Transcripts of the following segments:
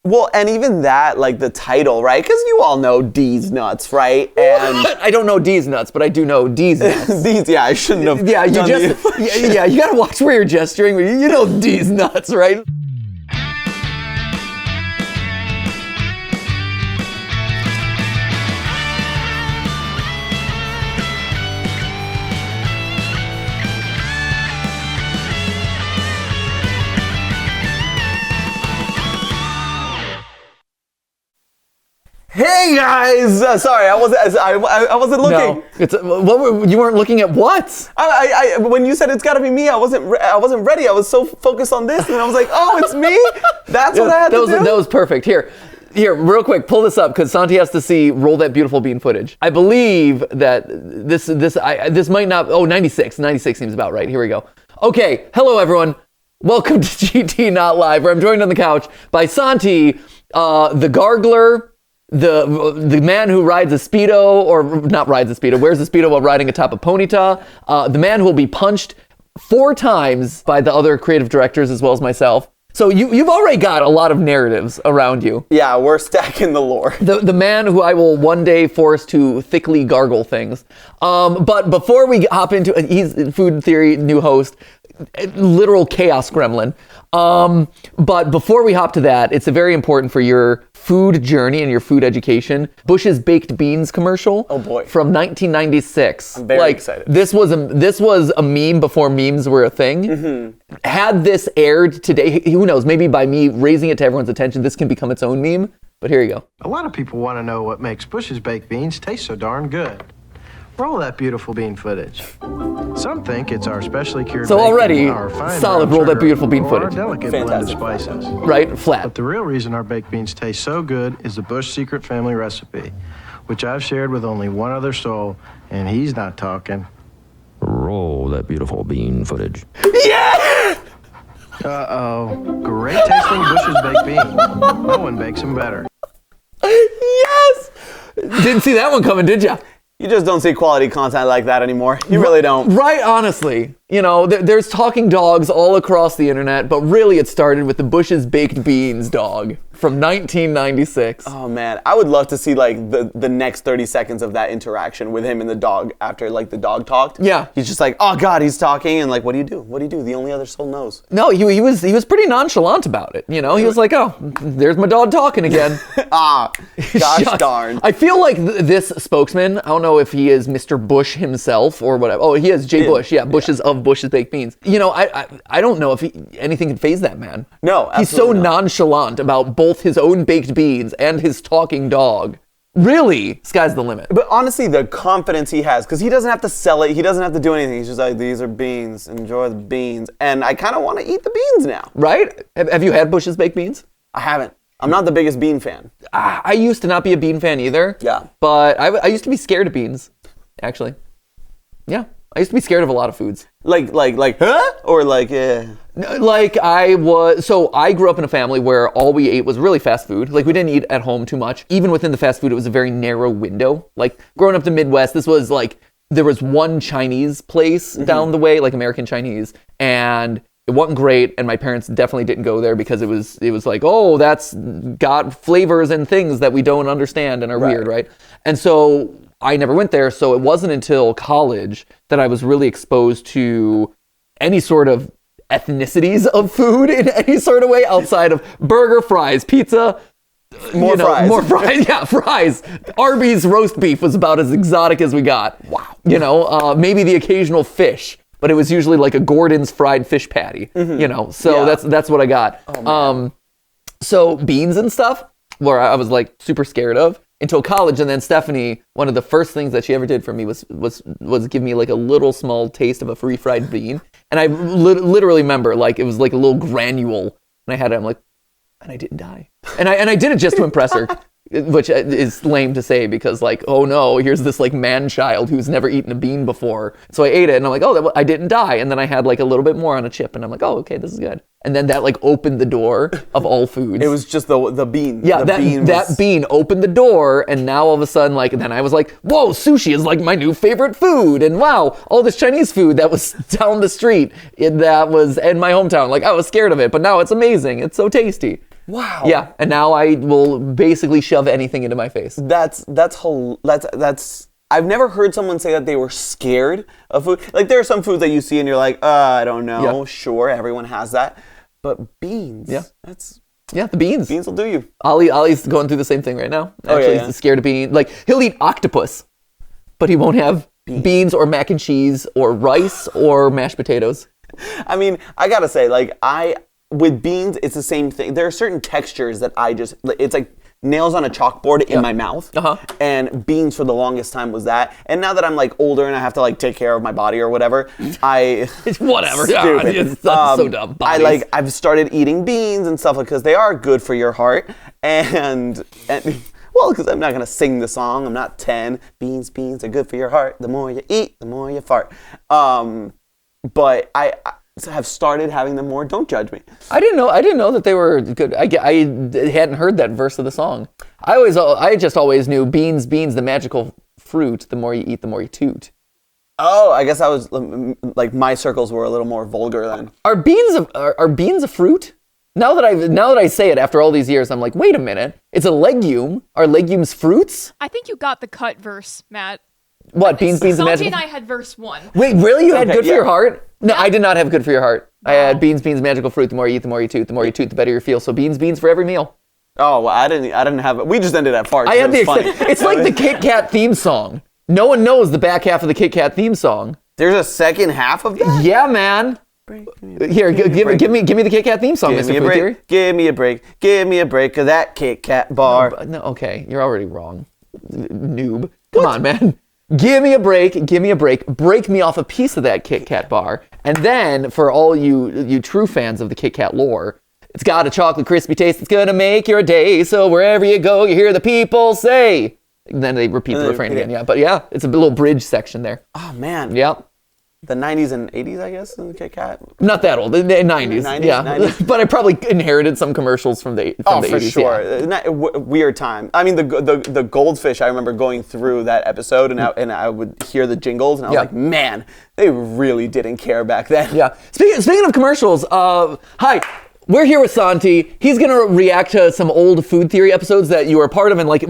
Well, and even that, like the title, right? Because you all know D's nuts, right? And I don't know D's nuts, but I do know D's nuts. D's, yeah, I shouldn't have. Yeah, you you gotta watch where you're gesturing. You know D's nuts, right? Hey guys, sorry, I wasn't looking. No, you weren't looking at what? I when you said it's got to be me, I wasn't ready. I was so focused on this, and I was like, oh, it's me. That's what I had to do. That was perfect. Here, real quick, pull this up because Santi has to see roll that beautiful bean footage. I believe that this might not. Oh, 96 seems about right. Here we go. Okay, hello everyone. Welcome to GTLive, where I'm joined on the couch by Santi, the gargler. The man who rides a Speedo, or not rides a Speedo, wears a Speedo while riding atop a ponyta. The man who will be punched 4 times by the other creative directors as well as myself. So you've already got a lot of narratives around you. Yeah, we're stacking the lore. The man who I will one day force to thickly gargle things. But before we hop into, he's Food Theory new host, literal chaos gremlin. But before we hop to that, it's very important for your food journey and your food education. Bush's Baked Beans commercial. Oh boy. From 1996. I'm very excited. This was a meme before memes were a thing. Mm-hmm. Had this aired today, who knows, maybe by me raising it to everyone's attention, this can become its own meme. But here you go. A lot of people want to know what makes Bush's Baked Beans taste so darn good. Roll that beautiful bean footage. Some think it's our specially cured so bacon, already our fine solid roll that beautiful bean or footage. Our delicate blend of spices. Right, flat. But the real reason our baked beans taste so good is the Bush secret family recipe, which I've shared with only one other soul, and he's not talking. Roll that beautiful bean footage. Yeah! Uh-oh. Great tasting Bush's baked bean. No one bakes them better. Yes! Didn't see that one coming, did ya? You just don't see quality content like that anymore. You really don't. Right, honestly. You know, there's talking dogs all across the internet, but really it started with the Bush's Baked Beans dog from 1996. Oh man, I would love to see like the next 30 seconds of that interaction with him and the dog after like the dog talked. Yeah. He's just like, oh God, he's talking, and like, what do you do? What do you do? The only other soul knows. No, he was pretty nonchalant about it. You know, he was like, oh, there's my dog talking again. Gosh darn. I feel like this spokesman, I don't know if he is Mr. Bush himself or whatever. Oh, he is J. Bush. Yeah, Bush's of Bush's Baked Beans. You know, I don't know if anything can faze that man. No, he's so not. nonchalant about both his own baked beans and his talking dog. Really, sky's the limit. But honestly, the confidence he has, because he doesn't have to sell it, he doesn't have to do anything. He's just like, these are beans, enjoy the beans. And I kind of want to eat the beans now. Right? Have you had Bush's Baked Beans? I haven't. I'm not the biggest bean fan. I used to not be a bean fan either. Yeah. But I used to be scared of beans, actually. Yeah. I used to be scared of a lot of foods. Like, huh? Or like, Like I grew up in a family where all we ate was really fast food. Like we didn't eat at home too much. Even within the fast food, it was a very narrow window. Like growing up the Midwest, this was like, there was one Chinese place down the way, like American Chinese, and it wasn't great. And my parents definitely didn't go there because it was like, oh, that's got flavors and things that we don't understand and are weird, right? And so I never went there. So it wasn't until college that I was really exposed to any sort of ethnicities of food in any sort of way outside of burger, fries, pizza. More fries. Yeah, fries. Arby's roast beef was about as exotic as we got. Wow. You know, maybe the occasional fish, but it was usually like a Gordon's fried fish patty. You know, so that's what I got. Oh, so beans and stuff, where I was like super scared of until college. And then Stephanie, one of the first things that she ever did for me was give me like a little small taste of a refried bean. And I literally remember like it was like a little granule, and I had it. I'm like, and I didn't die. And I did it just to impress her, which is lame to say because like, oh no, here's this like man child who's never eaten a bean before. So I ate it and I'm like, oh, I didn't die. And then I had like a little bit more on a chip and I'm like, oh, okay, this is good. And then that like opened the door of all foods. It was just the bean. Yeah, that bean opened the door, and now all of a sudden, like, then I was like, whoa, sushi is like my new favorite food, and wow, all this Chinese food that was down the street, that was in my hometown. Like, I was scared of it, but now it's amazing. It's so tasty. Wow. Yeah, and now I will basically shove anything into my face. That's I've never heard someone say that they were scared of food. Like there are some foods that you see and you're like, I don't know. Yeah. Sure, everyone has that. But beans, Yeah, the beans. beans will do you. Ollie's going through the same thing right now. Actually, he's scared of beans. Like, he'll eat octopus, but he won't have beans or mac and cheese or rice or mashed potatoes. I mean, I gotta say, like with beans, it's the same thing. There are certain textures that it's like nails on a chalkboard in my mouth. And beans for the longest time was that. And now that I'm like older and I have to like take care of my body or whatever, Whatever. Stupid. It's so dumb. I've started eating beans and stuff because they are good for your heart. And well, because I'm not gonna sing the song. I'm not 10. Beans are good for your heart. The more you eat, the more you fart. But I have started having them more. Don't judge me. I didn't know that they were good. I hadn't heard that verse of the song. I just always knew beans, the magical fruit. The more you eat, the more you toot. Oh, I guess I was like my circles were a little more vulgar then. Are beans a fruit? Now that I say it after all these years, I'm like, wait a minute. It's a legume. Are legumes fruits? I think you got the cut verse, Matt. What, beans, the Santi magical? and I had verse 1. Wait, really? You had good for yeah. your heart? No, I did not have good for your heart. I had beans, magical fruit. The more you eat, the more you toot. The more you toot, the better you feel. So beans for every meal. Oh, well, I didn't have it. We just ended at farts. I had it was funny. It's like the Kit Kat theme song. No one knows the back half of the Kit Kat theme song. There's a second half of that? Yeah, man. Here, give me the Kit Kat theme song, Mr. Food Theory. Give me a break of that Kit Kat bar. No, okay, you're already wrong, noob. Come on, man. Give me a break. Break me off a piece of that Kit Kat bar. And then, for all you true fans of the Kit Kat lore, it's got a chocolate crispy taste that's gonna make your day. So wherever you go, you hear the people say. And then they repeat the refrain again. Yeah, but yeah, it's a little bridge section there. Oh man. Yeah. The 90s and 80s, I guess, in the Kit Kat. Not that old, the 90s. 90s, yeah. 90s. But I probably inherited some commercials from the 80s. Oh, for sure. Yeah. Weird time. I mean, the goldfish, I remember going through that episode and I would hear the jingles and I was like, man, they really didn't care back then. Yeah. Speaking of commercials, hi. We're here with Santi. He's going to react to some old food theory episodes that you are part of. And like,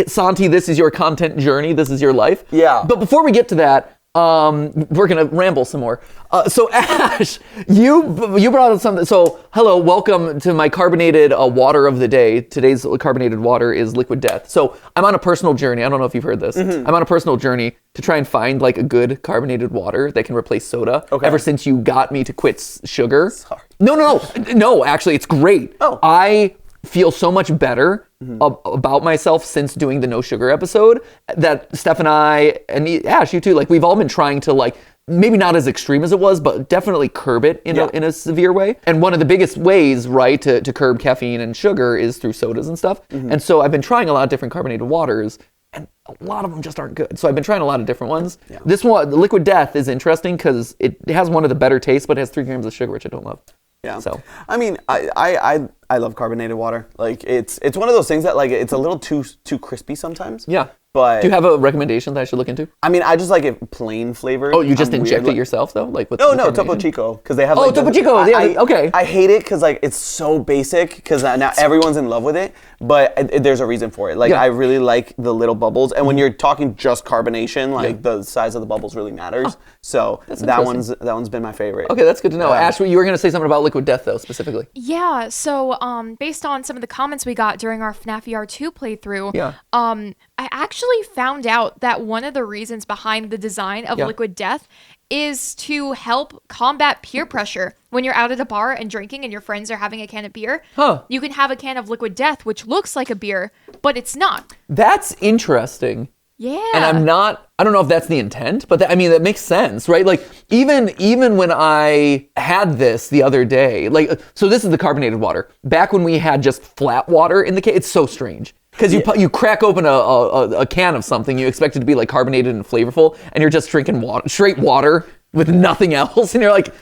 Santi, this is your content journey. This is your life. Yeah. But before we get to that, we're going to ramble some more. So Ash, you brought up something. So hello, welcome to my carbonated water of the day. Today's carbonated water is Liquid Death. So I'm on a personal journey. I don't know if you've heard this. I'm on a personal journey to try and find like a good carbonated water that can replace soda. Okay. Ever since you got me to quit sugar. Sorry. No, actually, it's great. Oh. I feel so much better about myself since doing the no sugar episode that Steph and I, and Ash, you too, like we've all been trying to like, maybe not as extreme as it was, but definitely curb it in a severe way. And one of the biggest ways, right, to curb caffeine and sugar is through sodas and stuff. And so I've been trying a lot of different carbonated waters, and a lot of them just aren't good. So I've been trying a lot of different ones. Yeah. This one, the Liquid Death, is interesting because it has one of the better tastes, but it has 3 grams of sugar, which I don't love. Yeah. So I mean, I love carbonated water. Like it's one of those things that like it's a little too crispy sometimes. yeah. But do you have a recommendation that I should look into? I mean, I just like it plain flavored. Oh, you just I'm inject weird, it yourself though, like with No, the Topo carbonation? Chico, because they have. Oh, like, Topo Chico. Yeah, okay. I hate it because like it's so basic because now everyone's in love with it, but there's a reason for it. Like I really like the little bubbles, and when you're talking just carbonation, like the size of the bubbles really matters. So that one's been my favorite. Okay, that's good to know. Ash, you were going to say something about Liquid Death though, specifically. Yeah, so based on some of the comments we got during our FNAF ER2 playthrough, I actually found out that one of the reasons behind the design of Liquid Death is to help combat peer pressure. When you're out at a bar and drinking and your friends are having a can of beer, you can have a can of Liquid Death, which looks like a beer, but it's not. That's interesting. Yeah. And I don't know if that's the intent, but that makes sense, right? Like even when I had this the other day, like, so this is the carbonated water. Back when we had just flat water in the can, it's so strange. Because you crack open a can of something, you expect it to be like carbonated and flavorful, and you're just drinking straight water with nothing else, and you're like,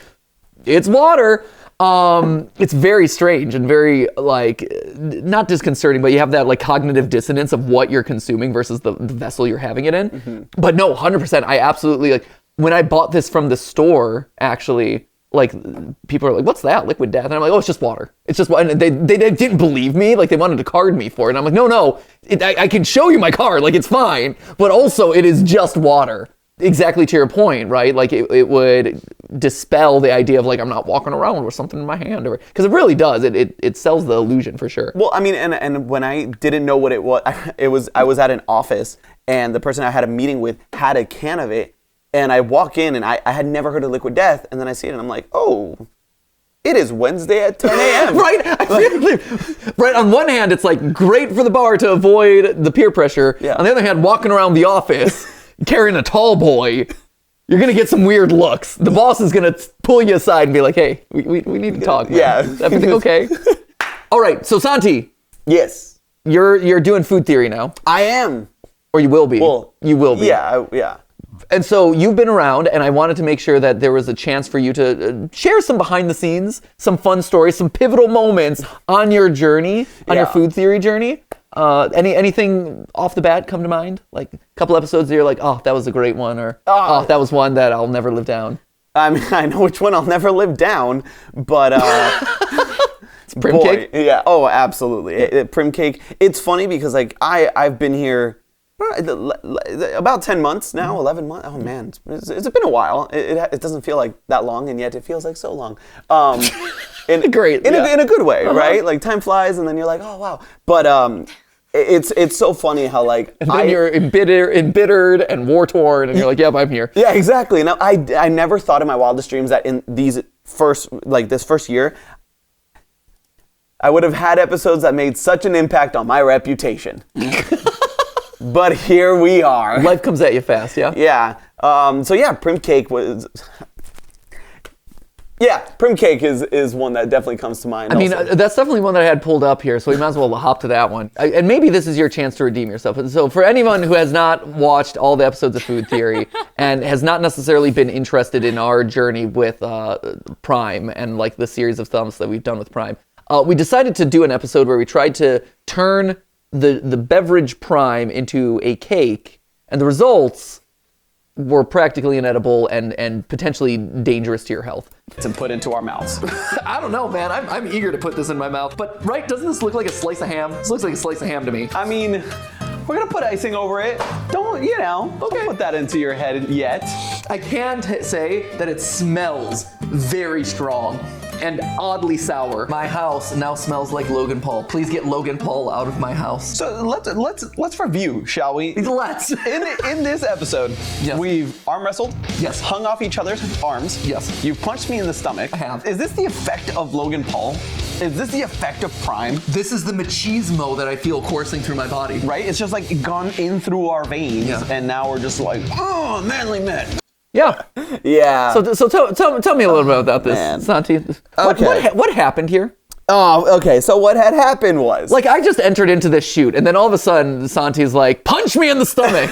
it's water. It's very strange and very like not disconcerting, but you have that like cognitive dissonance of what you're consuming versus the vessel you're having it in. But no, 100%. I absolutely like when I bought this from the store. Actually, like people are like, what's that? Liquid death? And I'm like, oh, it's just water. It's just water. And they didn't believe me. Like they wanted to card me for it. And I'm like, no, I can show you my card. Like it's fine. But also it is just water. Exactly to your point, right? Like it would dispel the idea of like I'm not walking around with something in my hand, or because it really does. It sells the illusion for sure. Well, I mean, and when I didn't know what it was, I was at an office and the person I had a meeting with had a can of it, and I walk in and I had never heard of Liquid Death, and then I see it and I'm like, oh, it is Wednesday at 10 a.m. Right? Right. On one hand, it's like great for the bar to avoid the peer pressure. Yeah. On the other hand, walking around the office carrying a tall boy, you're gonna get some weird looks. The boss is gonna pull you aside and be like, "Hey, we need to talk. Man. Yeah. Is everything okay?" All right. So Santi, Yes, you're doing food theory now, I am. or you will be. Well, you will be. Yeah. And so you've been around, and I wanted to make sure that there was a chance for you to share some behind the scenes, some fun stories, some pivotal moments on your journey, on your food theory journey. Anything off the bat come to mind? Like a couple episodes that you're like, oh, that was a great one, or oh, that was one that I'll never live down. I mean, I know which one I'll never live down, but It's prim cake? Yeah. Oh, absolutely. Prim cake. It's funny because like I've been here about 10 months now, 11 months. Oh man, it's been a while. It doesn't feel like that long, and yet it feels like so long. In a good way, right? Like time flies, and then you're like, oh wow. But it's so funny how like and then you're embittered and war torn, and you're like, yep, I'm here. Yeah, exactly. Now I never thought in my wildest dreams that in this first year, I would have had episodes that made such an impact on my reputation. But here we are. Life comes at you fast, yeah? Yeah. So yeah, prim cake was... Yeah, prim cake is one that definitely comes to mind. I mean, that's definitely one that I had pulled up here, so we might as well hop to that one. And maybe this is your chance to redeem yourself. So for anyone who has not watched all the episodes of Food Theory and has not necessarily been interested in our journey with Prime and like the series of thumbs that we've done with Prime, we decided to do an episode where we tried to turn the beverage Prime into a cake, and the results were practically inedible and potentially dangerous to your health. To put into our mouths. I don't know, man. I'm eager to put this in my mouth. But, right, doesn't this look like a slice of ham? This looks like a slice of ham to me. I mean, we're going to put icing over it. Don't put that into your head yet. I can say that it smells very strong and oddly sour. My house now smells like Logan Paul. Please get Logan Paul out of my house. So let's review, shall we? Let's. In this episode, yes. We've arm wrestled. Yes. Hung off each other's arms. Yes. You've punched me in the stomach. I have. Is this the effect of Logan Paul? Is this the effect of Prime? This is the machismo that I feel coursing through my body. Right? It's just like gone in through our veins, and now we're just like, oh, manly men. Yeah. Yeah. So tell me a little bit about this, Man. Santi. Okay. What happened here? Oh, okay. So what had happened was... Like, I just entered into this shoot, and then all of a sudden, Santi's like, punch me in the stomach.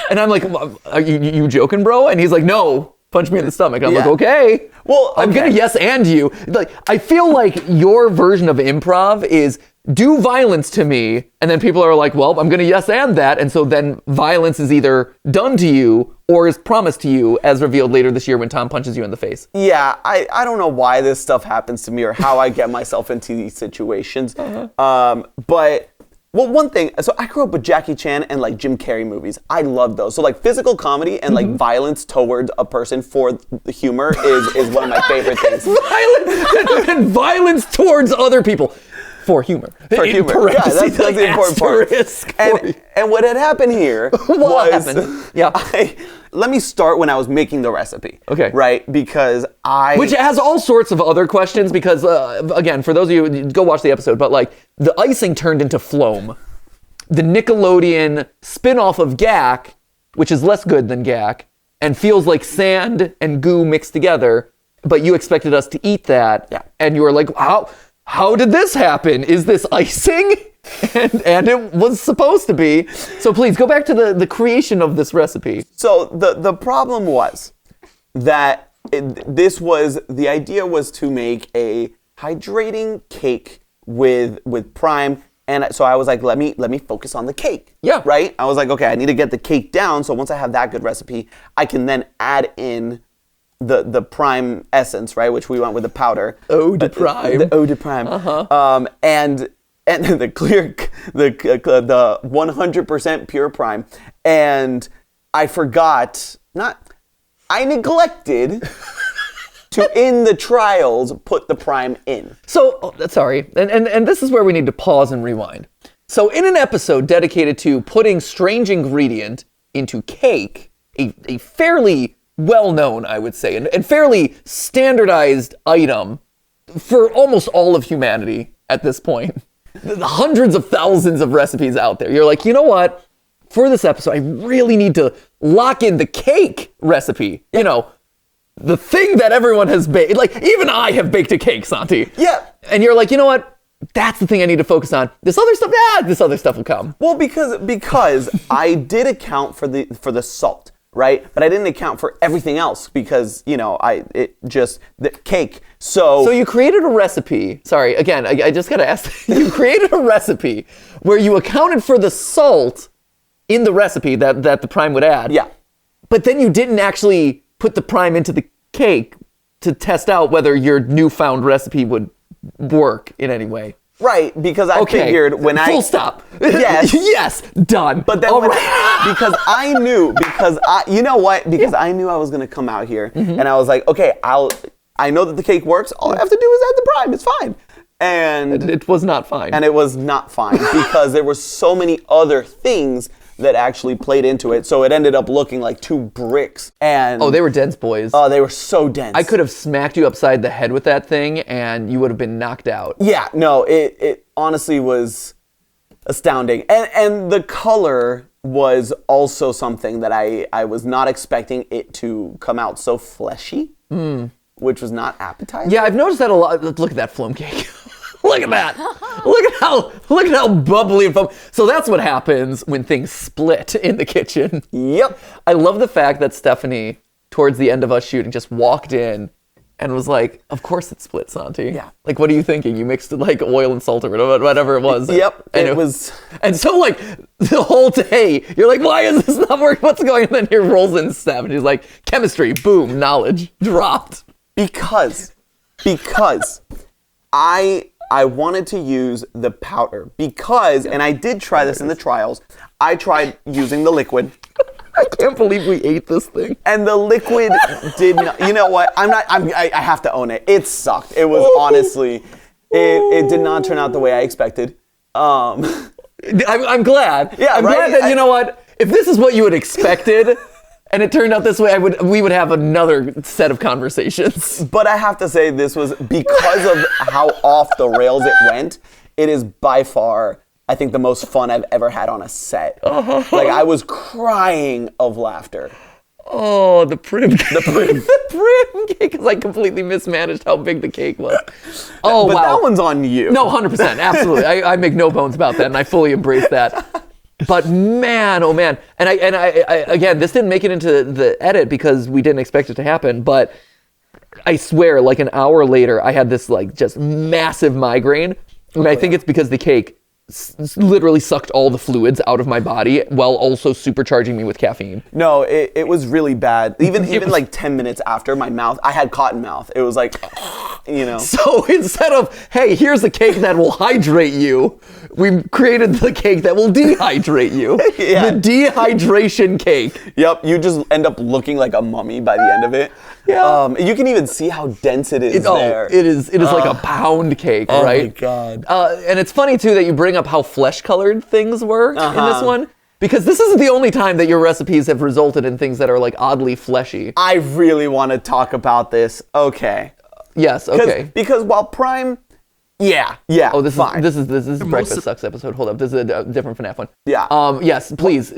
And I'm like, are you joking, bro? And he's like, no, punch me in the stomach. And I'm like, okay. Well, I'm going to yes and you. Like, I feel like your version of improv is do violence to me, and then people are like, well, I'm going to yes and that, and so then violence is either done to you or is promised to you, as revealed later this year when Tom punches you in the face. Yeah, I don't know why this stuff happens to me or how I get myself into these situations. But, well, one thing, so I grew up with Jackie Chan and like Jim Carrey movies. I love those. So like physical comedy and like violence towards a person for the humor is one of my favorite things. Violence and violence towards other people. For humor. For humor. Yeah, that's the important part. And what had happened here was... Yeah. Let me start when I was making the recipe. Okay. Right? Because Which has all sorts of other questions because, again, for those of you, go watch the episode, but like, the icing turned into Floam. The Nickelodeon spin-off of Gak, which is less good than Gak, and feels like sand and goo mixed together, but you expected us to eat that. Yeah. And you were like, how did this happen? Is this icing? And it was supposed to be. So please go back to the creation of this recipe. So the problem was that the idea was to make a hydrating cake with Prime. And so I was like, let me focus on the cake. Yeah. Right? I was like, okay, I need to get the cake down. So once I have that good recipe, I can then add in the prime essence, right? Which we went with the powder. Eau de prime. The eau de prime. And the 100% pure prime. And I neglected to, in the trials, put the prime in. So, sorry, and this is where we need to pause and rewind. So in an episode dedicated to putting strange ingredient into cake, a fairly well-known, I would say, and fairly standardized item for almost all of humanity at this point. The hundreds of thousands of recipes out there. You're like, you know what? For this episode, I really need to lock in the cake recipe. You know, the thing that everyone has baked. Like, even I have baked a cake, Santi. Yeah. And you're like, you know what? That's the thing I need to focus on. This other stuff will come. Well, because I did account for the salt, right? But I didn't account for everything else because, you know, the cake. So you created a recipe. Sorry, again, I just gotta ask. You created a recipe where you accounted for the salt in the recipe that the prime would add. Yeah. But then you didn't actually put the prime into the cake to test out whether your newfound recipe would work in any way. Right, because I figured when Full stop. Yes. Yes, done. But then because I knew I knew I was gonna come out here and I was like, okay, I know that the cake works. All I have to do is add the prime. It's fine. And it was not fine. And it was not fine because there were so many other things that actually played into it. So it ended up looking like two bricks. And they were dense, boys. Oh, they were so dense. I could have smacked you upside the head with that thing and you would have been knocked out. Yeah, no, it honestly was astounding. And the color was also something that I was not expecting it to come out so fleshy, which was not appetizing. Yeah, I've noticed that a lot. Look at that flume cake. Look at that. Look at how bubbly and foam. So that's what happens when things split in the kitchen. Yep. I love the fact that Stephanie, towards the end of us shooting, just walked in and was like, of course it split, Santi. Yeah. Like, what are you thinking? You mixed like oil and salt or whatever it was. Yep. And it was. And so like the whole day, you're like, why is this not working? What's going on? And then here rolls in Steph and she's like, chemistry, boom, knowledge, dropped. Because I wanted to use the powder and I did try this in the trials. I tried using the liquid. I can't believe we ate this thing. And the liquid did not, you know what? I have to own it. It sucked. It was honestly, it did not turn out the way I expected. I'm glad. Yeah, I'm right? glad that, you know what? If this is what you had expected, and it turned out this way, we would have another set of conversations. But I have to say, this was because of how off the rails it went. It is by far, I think, the most fun I've ever had on a set. Like, I was crying of laughter. Oh, the prim cake. The prim. The prim cake, because I completely mismanaged how big the cake was. Oh, but wow. that one's on you. No, 100%, absolutely. I make no bones about that, and I fully embrace that. But man, oh man, and I again, this didn't make it into the edit because we didn't expect it to happen. But I swear, like an hour later, I had this like just massive migraine, and I think it's because the cake literally sucked all the fluids out of my body while also supercharging me with caffeine. No, it was really bad. Even like 10 minutes after, my mouth, I had cotton mouth. It was like, you know. So instead of, hey, here's a cake that will hydrate you, we created the cake that will dehydrate you. Yeah. The dehydration cake. Yep, you just end up looking like a mummy by the end of it. Yeah. You can even see how dense it is there. It is like a pound cake, right? Oh my God. And it's funny too that you bring up how flesh-colored things were in this one, because this isn't the only time that your recipes have resulted in things that are like oddly fleshy. I really want to talk about this. Okay. Yes, okay. Because while Prime, yeah. Oh, this fine. is Breakfast Sucks episode. Hold up, this is a different FNAF one. Yeah. Yes, please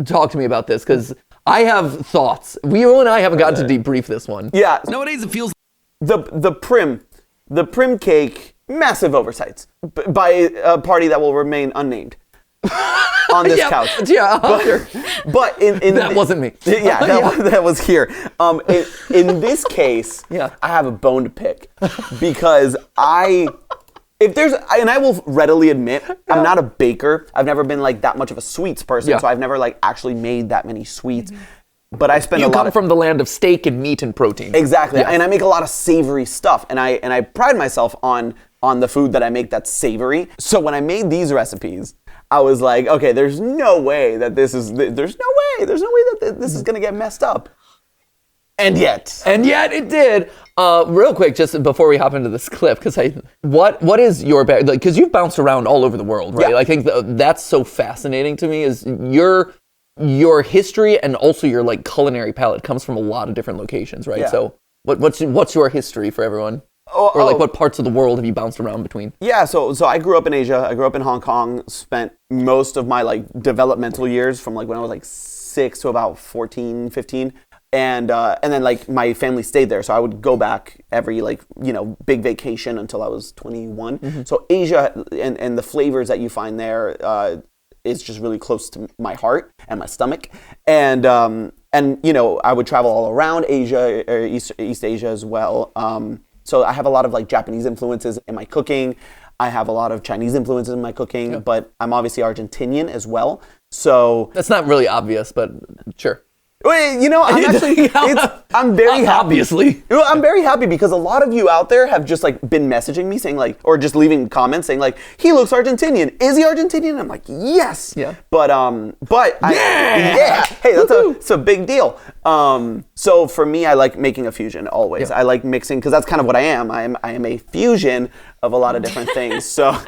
talk to me about this because I have thoughts. You and I haven't gotten to debrief this one. Yeah. Nowadays it feels the prim cake, massive oversights by a party that will remain unnamed on this couch. Yeah, but in that wasn't me. Yeah, that was here. In this case, Yeah. I have a bone to pick because I will readily admit, I'm not a baker. I've never been like that much of a sweets person, Yeah. so I've never like actually made that many sweets. but I spend You a lot come from the land of steak and meat and protein. Exactly. And I make a lot of savory stuff, and I pride myself on the food that I make that's savory. So when I made these recipes, I was like, okay, there's no way that this is going to get messed up. And yet it did. Real quick, just before we hop into this clip, because what is your because you've bounced around all over the world, right? Yeah. I think that's so fascinating to me is your history and also your like culinary palette comes from a lot of different locations, right? Yeah. So what's your history for everyone? Or like what parts of the world have you bounced around between? Yeah, so I grew up in Asia. I grew up in Hong Kong. Spent most of my like developmental years from like when I was like 6 to about 14, 15. And then like my family stayed there, so I would go back every like big vacation until I was 21. Mm-hmm. So Asia and the flavors that you find there is just really close to my heart and my stomach. And I would travel all around Asia or East Asia as well. So I have a lot of like Japanese influences in my cooking. I have a lot of Chinese influences in my cooking, but I'm obviously Argentinian as well. So that's not really obvious, but sure. I'm actually, I'm very happy. Obviously. I'm very happy because a lot of you out there have just like been messaging me saying like, or just leaving comments saying like, he looks Argentinian. Is he Argentinian? I'm like, yes. Yeah. But yeah. Hey, that's a big deal. So for me, I like making a fusion always. Yeah. I like mixing because that's kind of what I am. I am a fusion of a lot of different things. So we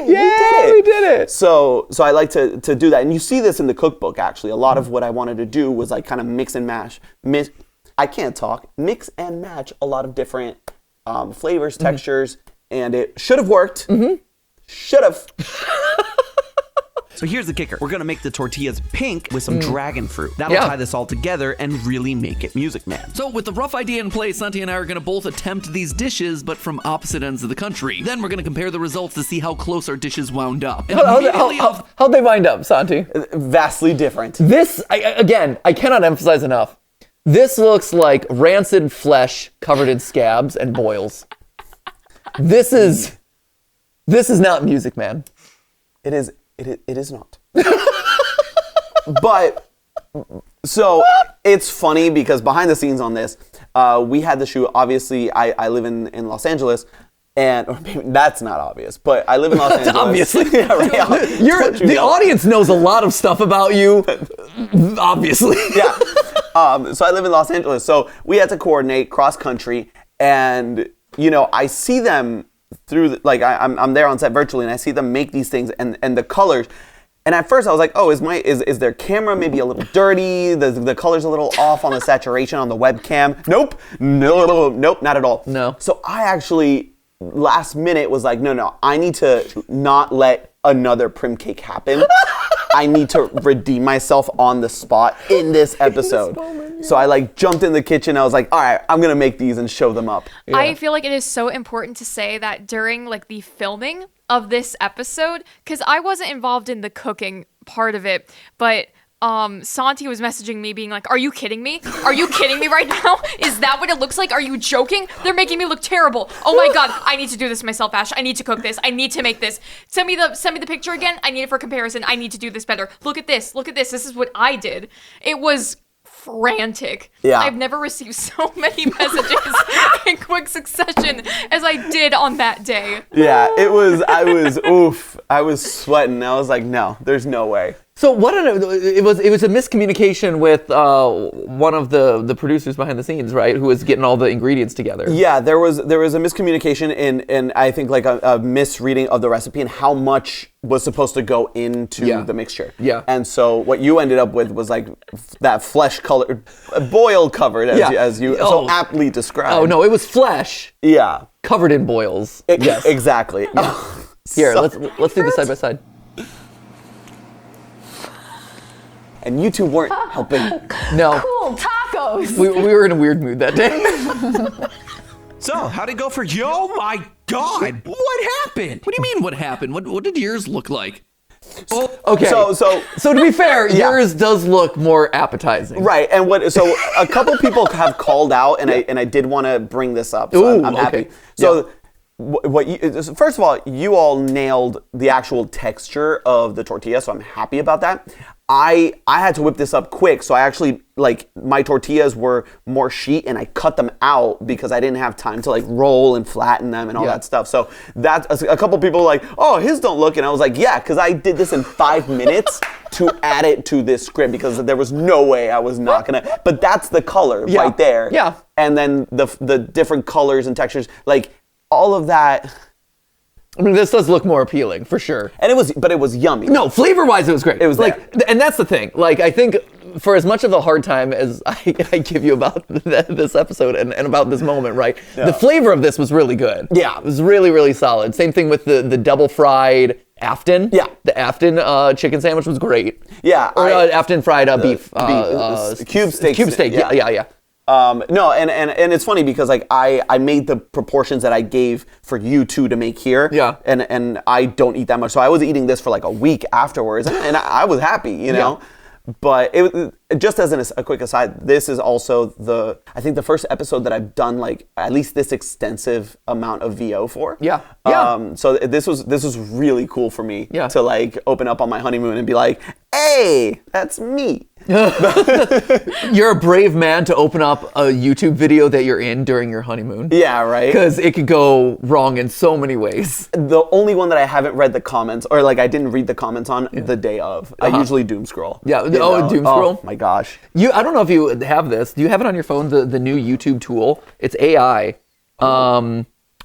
did it. So I like to do that. And you see this in the cookbook actually. A lot of what I wanted to do was like kind of mix and match. Mix and match a lot of different flavors, textures, and it should have worked. Mm-hmm. Should have. So here's the kicker. We're gonna make the tortillas pink with some dragon fruit. That'll tie this all together and really make it Music Man. So with the rough idea in place, Santi and I are gonna both attempt these dishes, but from opposite ends of the country. Then we're gonna compare the results to see how close our dishes wound up. How'd they wind up, Santi? Vastly different. This, I cannot emphasize enough. This looks like rancid flesh covered in scabs and boils. This is not Music Man. It is not. But, so, it's funny because behind the scenes on this, we had the shoot, obviously, I live in Los Angeles, and or maybe that's not obvious, but I live in Los Angeles. Obviously. Yeah, right. The audience knows a lot of stuff about you, obviously. Yeah. So I live in Los Angeles, so we had to coordinate cross-country, and, I see them through I'm there on set virtually and I see them make these things and the colors, and at first I was like, oh, is their camera maybe a little dirty, the color's a little off on the saturation on the webcam. Nope, not at all. No. So I actually last minute was like, no, I need to not let another prim cake happen. I need to redeem myself on the spot in this episode. So I like jumped in the kitchen. I was like, all right, I'm going to make these and show them up. Yeah. I feel like it is so important to say that during like the filming of this episode, because I wasn't involved in the cooking part of it, but Santi was messaging me being like, are you kidding me? Are you kidding me right now? Is that what it looks like? Are you joking? They're making me look terrible. Oh my God, I need to do this myself, Ash. I need to cook this. I need to make this. Send me the picture again. I need it for comparison. I need to do this better. Look at this. Look at this. This is what I did. It was frantic. Yeah. I've never received so many messages in quick succession as I did on that day. Yeah, I was sweating. I was like, no, there's no way. So it was a miscommunication with one of the producers behind the scenes, right? Who was getting all the ingredients together. Yeah, there was a miscommunication in I think like a misreading of the recipe and how much was supposed to go into the mixture. Yeah. And so what you ended up with was like that flesh colored, boil covered as you so aptly described. Oh no, it was flesh. Yeah. Covered in boils. Yes. Exactly. Yeah. Here, let's do this side by side. And you two weren't helping. No. Cool tacos. We were in a weird mood that day. So, how'd it go for you? Oh my God! What happened? What do you mean what happened? What did yours look like? Oh, okay. So to be fair, yours does look more appetizing. Right. And a couple people have called out and I did want to bring this up. So I'm happy. Okay. So first of all, you all nailed the actual texture of the tortilla, so I'm happy about that. I had to whip this up quick, so I actually, like, my tortillas were more sheet, and I cut them out because I didn't have time to, like, roll and flatten them and all that stuff. So that's a couple people were like, oh, his don't look, and I was like, yeah, because I did this in 5 minutes to add it to this script because there was no way I was not gonna. But that's the color right there. Yeah. And then the different colors and textures, like all of that. I mean, this does look more appealing for sure. And it was yummy. No, flavor-wise, it was great. It was like, and that's the thing. Like, I think for as much of a hard time as I give you about this episode and about this moment, right? Yeah. The flavor of this was really good. Yeah, it was really, really solid. Same thing with the double fried Afton. Yeah, the Afton chicken sandwich was great. Yeah, or Afton fried beef. Cube steak. Cube steak. Yeah. No, and it's funny because like I made the proportions that I gave for you two to make here. Yeah. And I don't eat that much, so I was eating this for like a week afterwards, and I was happy, you know. Yeah. But it just as a quick aside, this is also I think the first episode that I've done like at least this extensive amount of VO for. Yeah. So this was really cool for me. Yeah. To like open up on my honeymoon and be like, hey, that's me. You're a brave man to open up a YouTube video that you're in during your honeymoon. Yeah, right. Because it could go wrong in so many ways. The only one that I haven't read the comments, or like I didn't read the comments on the day of. I usually doom scroll. Yeah. Doom scroll? Oh my gosh. I don't know if you have this. Do you have it on your phone? The new YouTube tool. It's AI.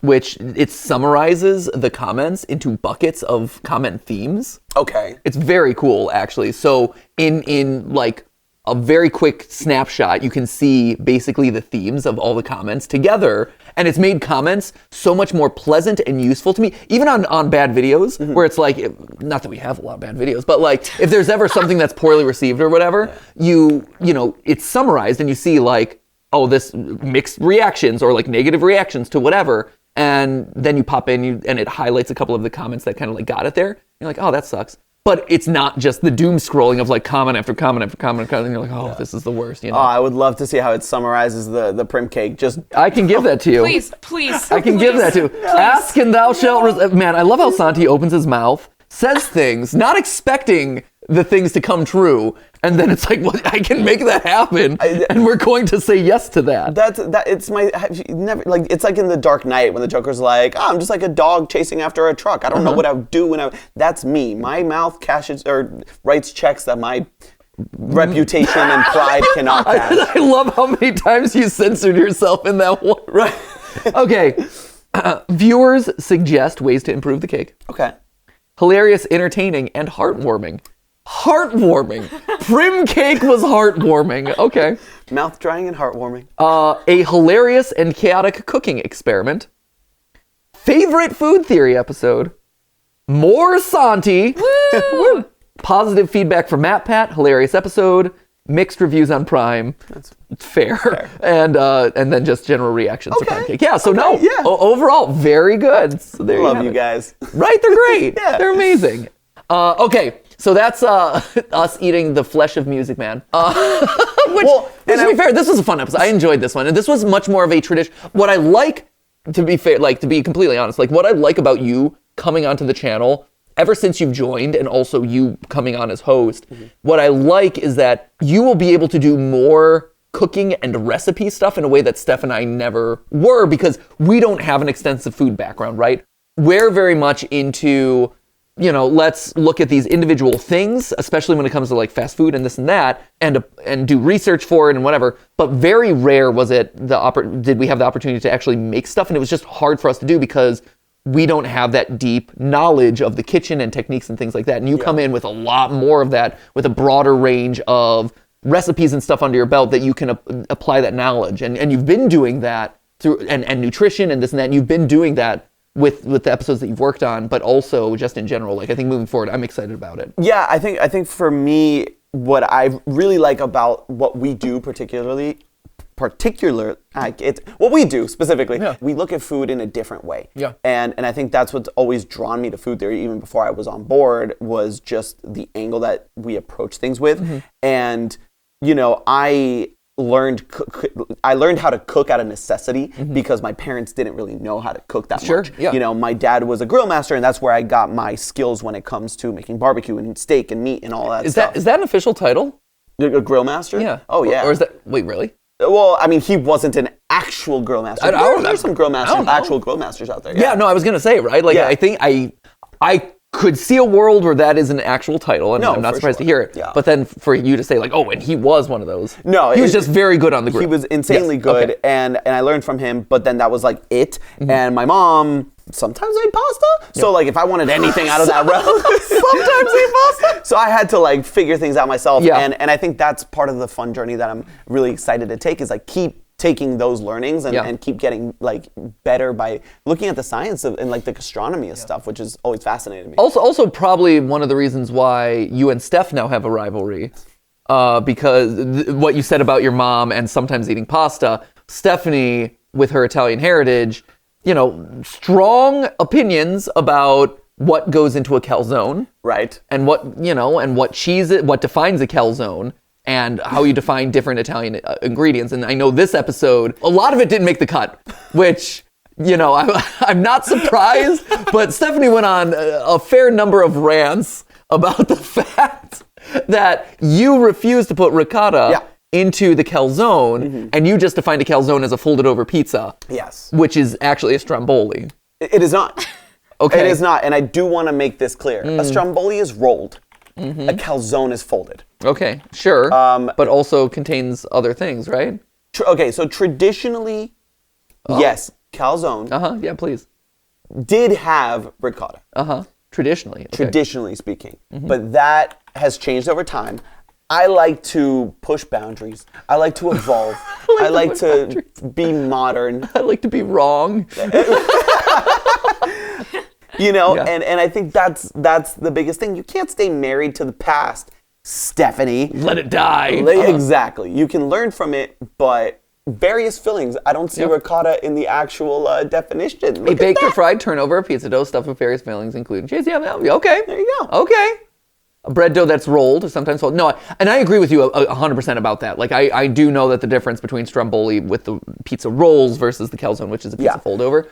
Which it summarizes the comments into buckets of comment themes. Okay. It's very cool, actually. So in like a very quick snapshot, you can see basically the themes of all the comments together. And it's made comments so much more pleasant and useful to me, even on bad videos, where it's like, not that we have a lot of bad videos, but like if there's ever something that's poorly received or whatever, you know, it's summarized and you see like, oh, this mixed reactions or like negative reactions to whatever. And then you pop in and it highlights a couple of the comments that kind of like got it there. You're like, oh, that sucks. But it's not just the doom scrolling of like comment after comment after comment. And you're like, oh, this is the worst. You know? Oh, I would love to see how it summarizes the prim cake. I can give that to you. Please. I can give that to you. Ask and thou shalt. Man, I love how Santi opens his mouth, says things, not expecting the things to come true, and then it's like, well, I can make that happen, and we're going to say yes to that. It's it's like in The Dark Knight when the Joker's like, oh, I'm just like a dog chasing after a truck. I don't know what I would do that's me. My mouth cashes or writes checks that my reputation and pride cannot cash. I love how many times you censored yourself in that one. Right. Okay. Viewers suggest ways to improve the cake. Okay. Hilarious, entertaining, and heartwarming. Heartwarming. Prim cake was heartwarming. Okay. Mouth drying and heartwarming. A hilarious and chaotic cooking experiment. Favorite food theory episode. More Santi. Woo! Positive feedback from Matpat. Hilarious episode. Mixed reviews on Prime. That's fair. And then just general reactions to Prime cake. Yeah. So overall, very good. So there Love you guys. Right? They're great. Yeah. They're amazing. Okay. So that's us eating the flesh of Music Man. To be fair, this was a fun episode. I enjoyed this one. And this was much more of a tradition. What I like, to be fair, like to be completely honest, like what I like about you coming onto the channel ever since you've joined and also you coming on as host, what I like is that you will be able to do more cooking and recipe stuff in a way that Steph and I never were because we don't have an extensive food background, right? We're very much into, let's look at these individual things, especially when it comes to like fast food and this and that, and do research for it and whatever. But very rare was it did we have the opportunity to actually make stuff, and it was just hard for us to do because we don't have that deep knowledge of the kitchen and techniques and things like that. And you come in with a lot more of that, with a broader range of recipes and stuff under your belt that you can apply that knowledge. And you've been doing that through and nutrition and this and that. And you've been doing that with the episodes that you've worked on, but also just in general. Like I think moving forward, I'm excited about it. Yeah, I think for me, what I really like about what we do it's what we do specifically. Yeah. We look at food in a different way. Yeah. And I think that's what's always drawn me to food theory, even before I was on board, was just the angle that we approach things with. And I I learned how to cook out of necessity because my parents didn't really know how to cook that much. Yeah. You know, my dad was a grill master, and that's where I got my skills when it comes to making barbecue and steak and meat and all that stuff. Is that an official title? A grill master? Yeah. Oh, yeah. Or is that, wait, really? Well, I mean, he wasn't an actual grill master. There's some actual grill masters out there. Yeah, no, I was going to say, right? Like, I think I could see a world where that is an actual title, and I'm not surprised to hear it. Yeah. But then for you to say, like, oh, and he was one of those. No. He was just very good on the grill. He was insanely good, Okay. and I learned from him, but then that was like it. And my mom sometimes made pasta. So like if I wanted anything out of that realm, sometimes made pasta. So I had to like figure things out myself. Yeah. And I think that's part of the fun journey that I'm really excited to take is like keep taking those learnings and keep getting like better by looking at the science of and like the gastronomy of stuff, which is always fascinating me. Also probably one of the reasons why you and Steph now have a rivalry, because what you said about your mom and sometimes eating pasta, Stephanie with her Italian heritage, you know, strong opinions about what goes into a calzone, Right. and what cheese what defines a calzone. And how you define different Italian ingredients. And I know this episode, a lot of it didn't make the cut, which, you know, I'm not surprised, but Stephanie went on a fair number of rants about the fact that you refuse to put ricotta into the calzone, and you just defined a calzone as a folded over pizza. Yes. Which is actually a stromboli. It is not. Okay. It is not. And I do want to make this clear. A stromboli is rolled. A calzone is folded. Okay, sure. But also contains other things, right? Okay, so traditionally, yes, calzone Yeah, please. did have ricotta, Traditionally. Okay. traditionally speaking. But that has changed over time. I like to push boundaries. I like to evolve. I like to be modern. I like to be wrong. You know, and I think that's the biggest thing. You can't stay married to the past, Stephanie. Let it die. Exactly. You can learn from it, but various fillings. I don't see ricotta in the actual definition. A baked or fried turnover of pizza dough stuffed with various fillings, including cheese. Yeah, okay. There you go. Okay. A bread dough that's rolled, sometimes folded. No, and I agree with you 100% about that. Like, I do know that the difference between stromboli with the pizza rolls versus the calzone, which is a pizza fold over.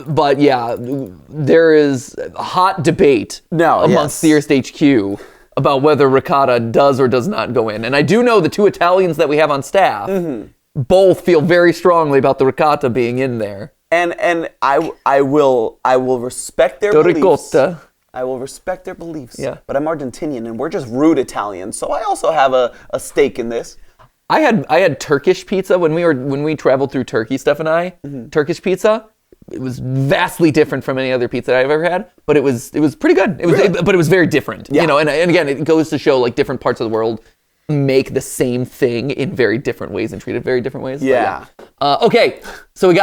But yeah, there is a hot debate amongst Theorist HQ about whether ricotta does or does not go in. And I do know the two Italians that we have on staff both feel very strongly about the ricotta being in there. And I will respect their beliefs. Ricotta. I will respect their beliefs. Yeah. But I'm Argentinian and we're just rude Italians, so I also have a stake in this. I had Turkish pizza when we traveled through Turkey, Steph and I. Turkish pizza. It was vastly different from any other pizza I've ever had, but it was pretty good. But it was very different, you know. And again, it goes to show like different parts of the world make the same thing in very different ways and treat it very different ways. Yeah. Okay, so you've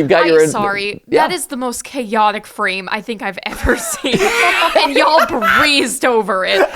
got your. I'm sorry. That is the most chaotic frame I think I've ever seen, and y'all breezed over it.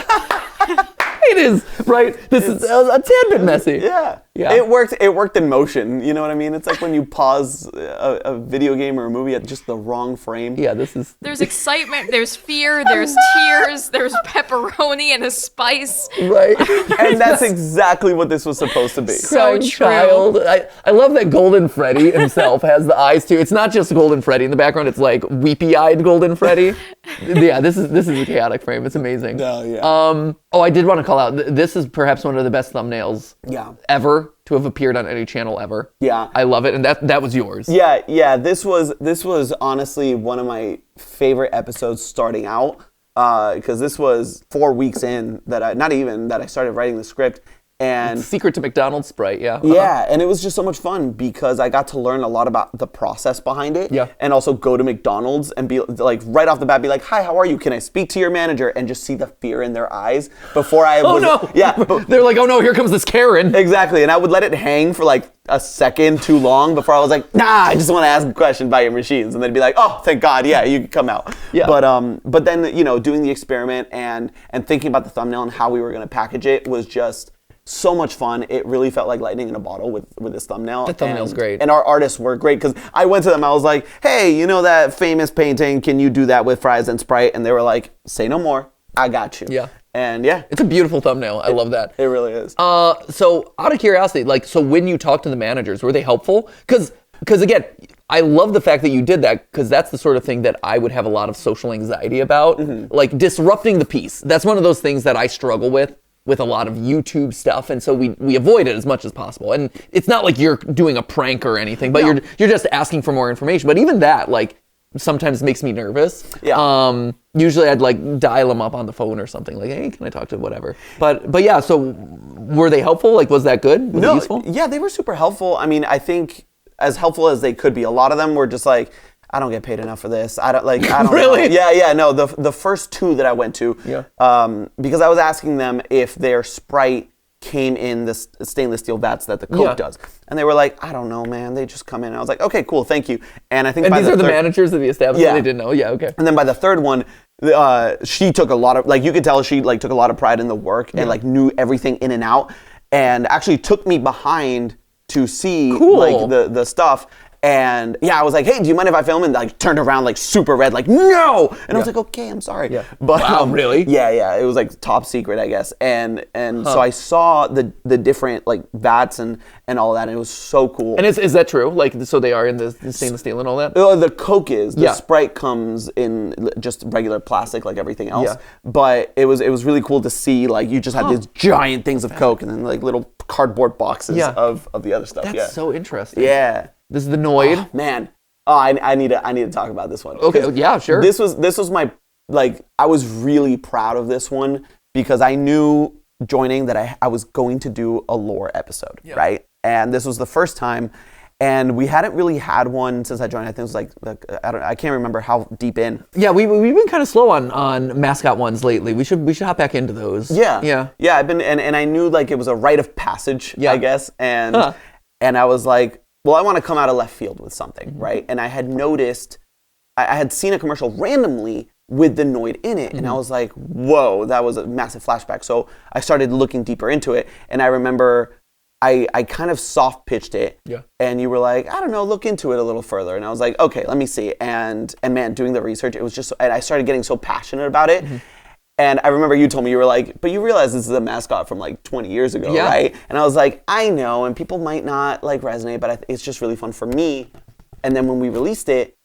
It is, right? This is a tad bit messy. Yeah. It worked in motion. You know what I mean? It's like when you pause a video game or a movie at just the wrong frame. Yeah, this is. There's excitement, there's fear, there's tears, there's pepperoni and a spice. Right. And that's exactly what this was supposed to be. So true. Child. I love that Golden Freddy himself has the eyes too. It's not just Golden Freddy in the background. It's like weepy-eyed Golden Freddy. Yeah, this is a chaotic frame. It's amazing. No, yeah. I did want to call out. This is perhaps one of the best thumbnails. Ever to have appeared on any channel ever. Yeah. I love it, and that was yours. Yeah. This was honestly one of my favorite episodes starting out, because this was 4 weeks in that I started writing the script. And Secret to McDonald's Sprite, yeah. Yeah, and it was just so much fun because I got to learn a lot about the process behind it. Yeah. And also go to McDonald's and be like, right off the bat, be like, hi, how are you? Can I speak to your manager? And just see the fear in their eyes before I was. Oh no! Yeah. They're like, oh no, here comes this Karen. Exactly, and I would let it hang for like a second too long before I was like, nah, I just want to ask a question about your machines. And they'd be like, oh, thank God, yeah, you can come out. Yeah. But then, you know, doing the experiment and thinking about the thumbnail and how we were going to package it was just so much fun. It really felt like lightning in a bottle with this thumbnail. The thumbnail's great. And our artists were great because I went to them, I was like, hey, you know that famous painting, can you do that with fries and Sprite? And they were like, say no more, I got you. Yeah. And yeah, It's a beautiful thumbnail. I love that. it really is. So out of curiosity, like, so when you talked to the managers, were they helpful? Because again, I love the fact that you did that, because that's the sort of thing that I would have a lot of social anxiety about, like disrupting the piece. That's one of those things that I struggle with a lot of YouTube stuff, and so we avoid it as much as possible. And it's not like you're doing a prank or anything, but you're just asking for more information. But even that, like, sometimes makes me nervous. Yeah. Usually I'd like dial them up on the phone or something, like, hey, can I talk to whatever? But yeah, so were they helpful? Like, was that good? Was it useful? Yeah, they were super helpful. I mean, I think as helpful as they could be. A lot of them were just like, I don't get paid enough for this. I don't Really? know. Yeah, no. The first two that I went to, because I was asking them if their Sprite came in the stainless steel vats that the Coke does. And they were like, I don't know, man. They just come in. And I was like, okay, cool, thank you. And I think these are the managers of the establishment? They didn't know? Yeah, okay. And then by the third one, she took a lot of, like, you could tell she like took a lot of pride in the work and like knew everything in and out, and actually took me behind to see like the stuff. And yeah, I was like, hey, do you mind if I film? And like turned around like super red, like, no. And I was like, okay, I'm sorry. Yeah. But wow, really? Yeah. It was like top secret, I guess. And so I saw the different like vats and all that, and it was so cool. And is that true? Like, so they are in the stainless steel and all that? The Coke is. The Sprite comes in just regular plastic like everything else. Yeah. But it was really cool to see, like, you just had these giant things of Coke and then like little cardboard boxes of the other stuff. That's so interesting. Yeah. This is the Noid. Oh, man. Oh, I need to talk about this one. Okay, yeah, sure. This was my, like, I was really proud of this one because I knew joining that I was going to do a lore episode, right? And this was the first time, and we hadn't really had one since I joined. I think it was like I can't remember how deep in. Yeah, we've been kind of slow on mascot ones lately. We should hop back into those. Yeah. I've been, and I knew like it was a rite of passage, I guess, and I was like, well, I want to come out of left field with something, right? And I had noticed, I had seen a commercial randomly with the Noid in it, and I was like, whoa, that was a massive flashback. So I started looking deeper into it, and I remember I kind of soft pitched it, and you were like, I don't know, look into it a little further. And I was like, okay, let me see. And man, doing the research, it was just, and I started getting so passionate about it. And I remember you told me, you were like, but you realize this is a mascot from like 20 years ago, right? And I was like, I know, and people might not like resonate, but it's just really fun for me. And then when we released it,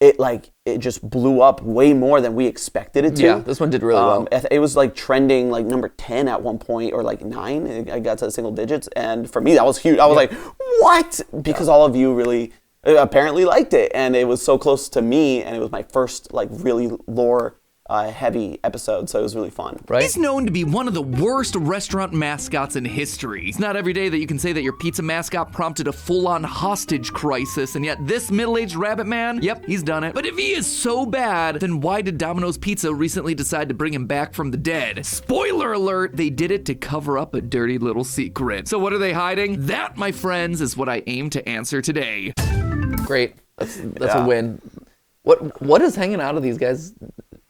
it just blew up way more than we expected it to. Yeah, this one did really well. It was like trending like number 10 at one point, or like 9. I got to single digits, and for me that was huge. I was like, what? Because all of you really apparently liked it, and it was so close to me, and it was my first like really lore heavy episode, so it was really fun. Right? He's known to be one of the worst restaurant mascots in history. It's not every day that you can say that your pizza mascot prompted a full-on hostage crisis, and yet this middle-aged rabbit man, yep, he's done it. But if he is so bad, then why did Domino's Pizza recently decide to bring him back from the dead? Spoiler alert, they did it to cover up a dirty little secret. So what are they hiding? That, my friends, is what I aim to answer today. Great. That's a win. What is hanging out of these guys'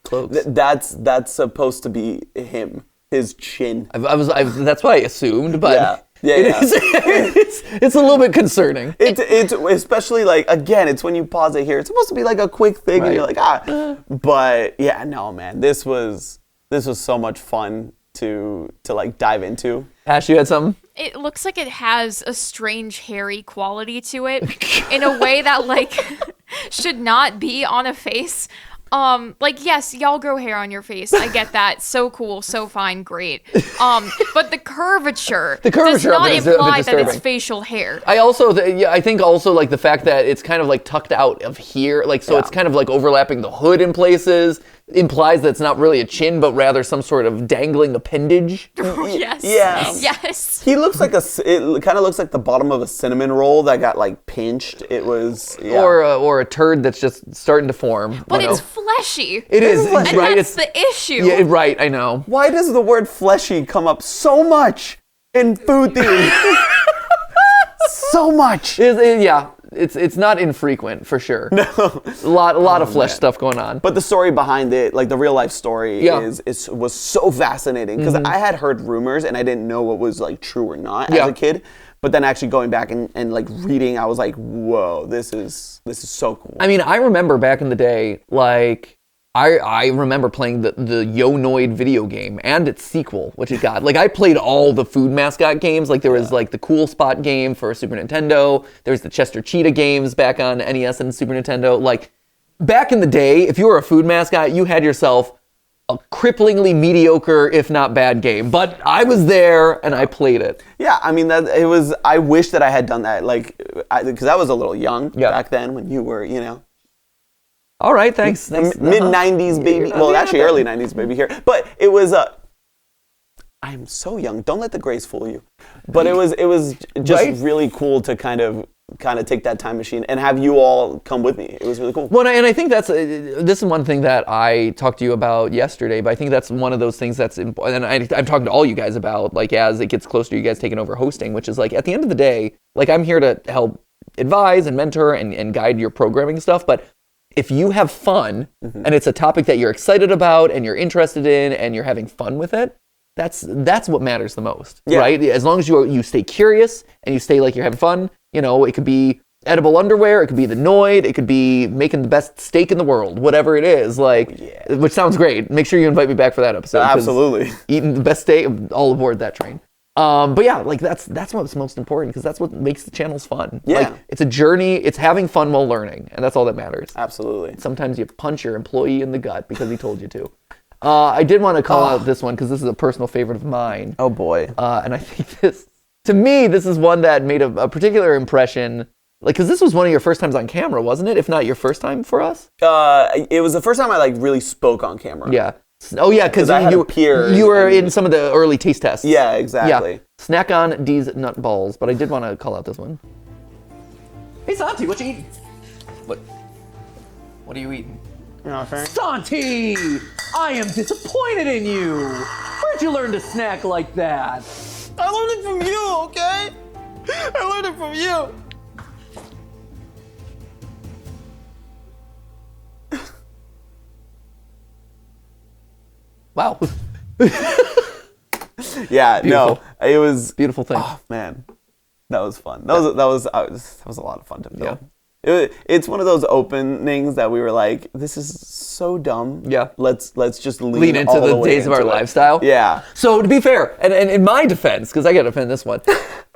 cloaks? That's supposed to be him, his chin. That's what I assumed, but it's a little bit concerning. It's especially like, again, it's when you pause it here. It's supposed to be like a quick thing, and you're like, but yeah, no, man, this was so much fun to like dive into. Ash, you had something? It looks like it has a strange hairy quality to it in a way that like should not be on a face. Like, yes, y'all grow hair on your face. I get that. So cool, so fine, great. But the curvature does not imply that it's facial hair. I think also like the fact that it's kind of like tucked out of here, like, so it's kind of like overlapping the hood in places, implies that it's not really a chin, but rather some sort of dangling appendage. Yes. Yeah. Yes. He looks like it kind of looks like the bottom of a cinnamon roll that got like pinched. It was, or a turd that's just starting to form. But it's fleshy. It is, and right? That's the issue. Yeah, right, I know. Why does the word fleshy come up so much in food theory? So much. It's not infrequent for sure. No, a lot of flesh stuff going on. But the story behind it, like the real life story, was so fascinating because I had heard rumors and I didn't know what was like true or not as a kid. But then actually going back and like reading, I was like, whoa, this is so cool. I mean, I remember back in the day, like I remember playing the Yo Noid video game and its sequel, which it got. Like, I played all the food mascot games. Like, there was, like, the Cool Spot game for Super Nintendo. There was the Chester Cheetah games back on NES and Super Nintendo. Like, back in the day, if you were a food mascot, you had yourself a cripplingly mediocre, if not bad game. But I was there, and I played it. Yeah, I mean, I wish that I had done that, like, because I was a little young back then when you were, All right, thanks. Mid-90s baby. Well, actually early 90s baby here. But it was I'm so young. Don't let the grays fool you. But it was just really cool to kind of take that time machine and have you all come with me. It was really cool. Well, and I think this is one thing that I talked to you about yesterday, but I think that's one of those things that's important, and I'm talking to all you guys about, like, as it gets closer to you guys taking over hosting, which is, like, at the end of the day, like, I'm here to help advise and mentor and guide your programming stuff, but if you have fun and it's a topic that you're excited about and you're interested in and you're having fun with it, that's what matters the most, right? As long as you stay curious and you stay like you're having fun, it could be edible underwear, it could be the Noid, it could be making the best steak in the world, whatever it is, like, which sounds great. Make sure you invite me back for that episode. Absolutely. Eating the best steak, all aboard that train. But yeah, like that's what's most important because that's what makes the channels fun. Yeah. Like, it's a journey, it's having fun while learning, and that's all that matters. Absolutely. Sometimes you punch your employee in the gut because he told you to. I did want to call out this one because this is a personal favorite of mine. Oh boy. And I think to me, this is one that made a particular impression. Like, because this was one of your first times on camera, wasn't it? If not your first time for us? It was the first time I really spoke on camera. Yeah. Oh yeah, because you were in some of the early taste tests. Yeah, exactly. Yeah. Snack on these nut balls, but I did want to call out this one. Hey Santi, what you eating? What are you eating? Santi, I am disappointed in you. Where'd you learn to snack like that? I learned it from you, okay? I learned it from you. Wow. Yeah, Beautiful. no, it was Beautiful thing. Oh man, that was fun. That was a lot of fun to film. Yeah. It's one of those openings that we were like, this is so dumb. Yeah. Let's just lean into all the way days of our into it. lifestyle. Yeah. So to be fair, and in my defense, because I got to defend this one,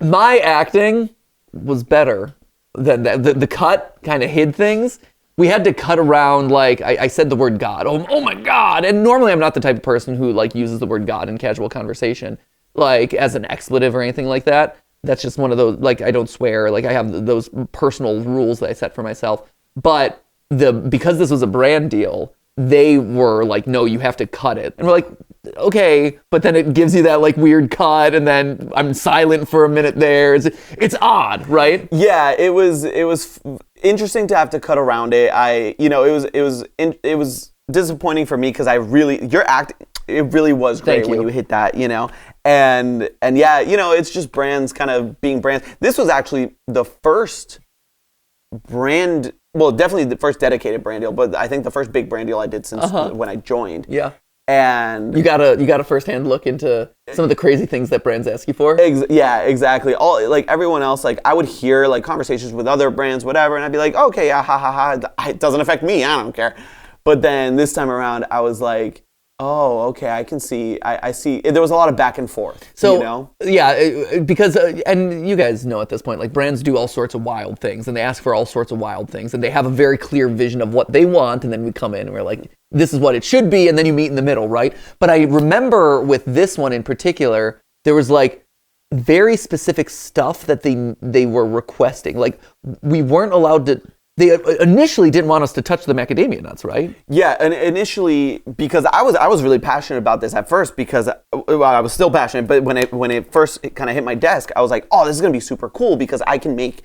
my acting was better than that. The cut kind of hid things. We had to cut around, like, I said the word God. Oh my God. And normally I'm not the type of person who, like, uses the word God in casual conversation, like, as an expletive or anything like that. That's just one of those, like, I don't swear. Like, I have those personal rules that I set for myself. But because this was a brand deal, they were like, no, you have to cut it. And we're like, okay, but then it gives you that, like, weird cut, and then I'm silent for a minute there. It's odd, right? Yeah, it was interesting to have to cut around it. It was disappointing for me because it really was great when you hit that, and yeah, it's just brands kind of being brands. This was actually the first brand, well, definitely the first dedicated brand deal, but I think the first big brand deal I did since when I joined. Yeah. And you got a firsthand look into some of the crazy things that brands ask you for. Yeah, exactly. All, like, everyone else, like, I would hear, like, conversations with other brands, whatever, and I'd be like, okay, yeah, ha ha ha, it doesn't affect me, I don't care. But then this time around, I was like, oh, okay, I can see, I see. There was a lot of back and forth, yeah, because, and you guys know at this point, like, brands do all sorts of wild things, and they ask for all sorts of wild things, and they have a very clear vision of what they want, and then we come in and we're like, this is what it should be, and then you meet in the middle, right? But I remember with this one in particular, there was, like, very specific stuff that they were requesting. Like, we weren't allowed to. They initially didn't want us to touch the macadamia nuts, right? Yeah, and initially, because I was really passionate about this at first, because I was still passionate, but when it first kind of hit my desk, I was like, oh, this is going to be super cool because I can make